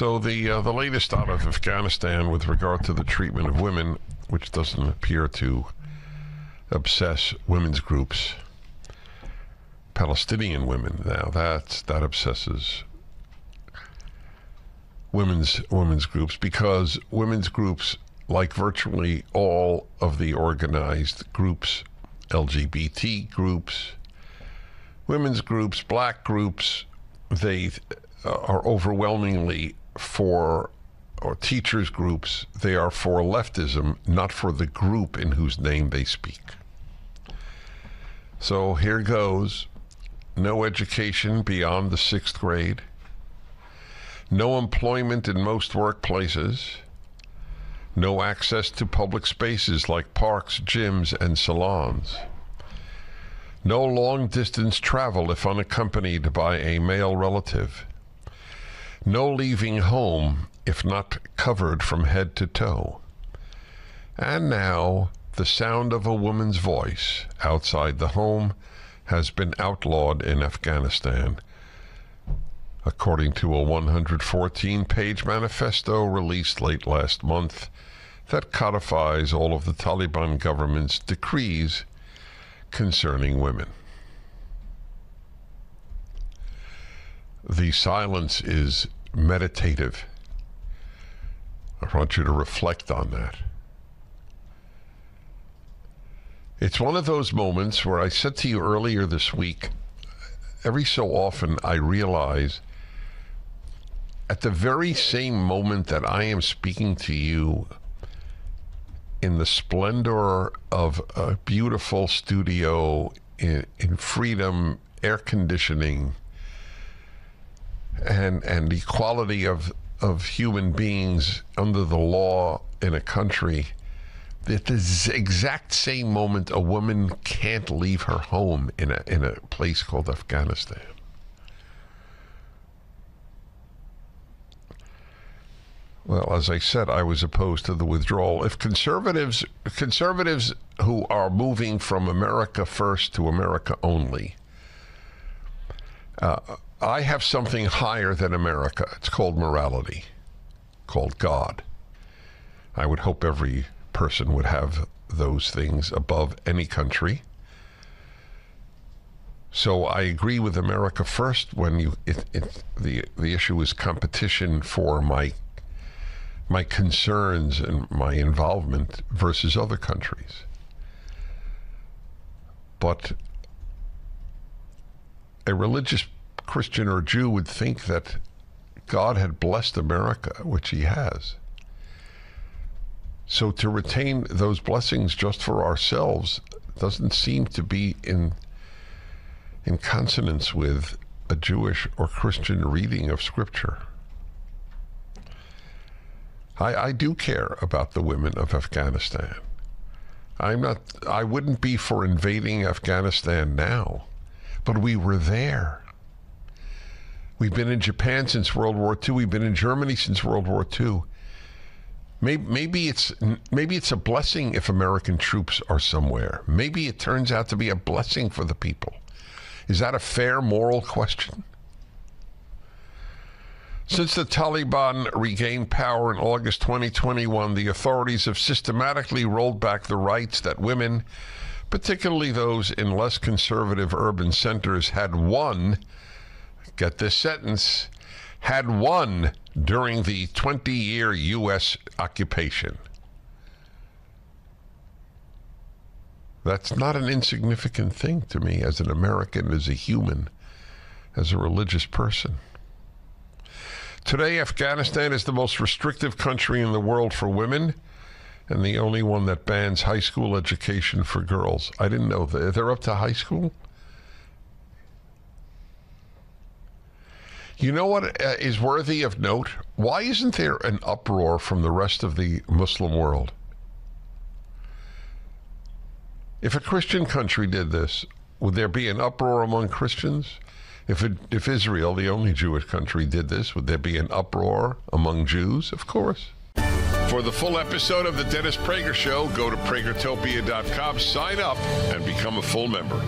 So the latest out of Afghanistan with regard to the treatment of women, which doesn't appear to obsess women's groups, Palestinian women now, that obsesses women's groups, because women's groups, like virtually all of the organized groups, LGBT groups, women's groups, black groups, they are overwhelmingly for, or teachers groups, they are for leftism, not for the group in whose name they speak. So here goes. No education beyond the 6th grade. No employment in most workplaces. No access to public spaces like parks, gyms, and salons. No long-distance travel if unaccompanied by a male relative. No leaving home if not covered from head to toe. And now, the sound of a woman's voice outside the home has been outlawed in Afghanistan, according to a 114-page manifesto released late last month that codifies all of the Taliban government's decrees concerning women. The silence is meditative. I want you to reflect on that. It's one of those moments where I said to you earlier this week, every so often I realize at the very same moment that I am speaking to you in the splendor of a beautiful studio, in freedom, air conditioning, and equality of human beings under the law in a country, at the exact same moment a woman can't leave her home in a place called Afghanistan. Well, as I said, I was opposed to the withdrawal. If conservatives who are moving from America first to America only, I have something higher than America. It's called morality, called God. I would hope every person would have those things above any country. So I agree with America first when the issue is competition for my concerns and my involvement versus other countries. But a religious Christian or Jew would think that God had blessed America, which he has. So to retain those blessings just for ourselves doesn't seem to be in consonance with a Jewish or Christian reading of Scripture. I do care about the women of Afghanistan. I wouldn't be for invading Afghanistan now, but we were there. We've been in Japan since World War II. We've been in Germany since World War II. Maybe it's a blessing if American troops are somewhere. Maybe it turns out to be a blessing for the people. Is that a fair moral question? Since the Taliban regained power in August 2021, the authorities have systematically rolled back the rights that women, particularly those in less conservative urban centers, had won, get this sentence, had won during the 20-year U.S. occupation. That's not an insignificant thing to me as an American, as a human, as a religious person. Today, Afghanistan is the most restrictive country in the world for women and the only one that bans high school education for girls. I didn't know that. They're up to high school? You know what is worthy of note? Why isn't there an uproar from the rest of the Muslim world? If a Christian country did this, would there be an uproar among Christians? If Israel, the only Jewish country, did this, would there be an uproar among Jews? Of course. For the full episode of the Dennis Prager Show, go to pragertopia.com, sign up, and become a full member.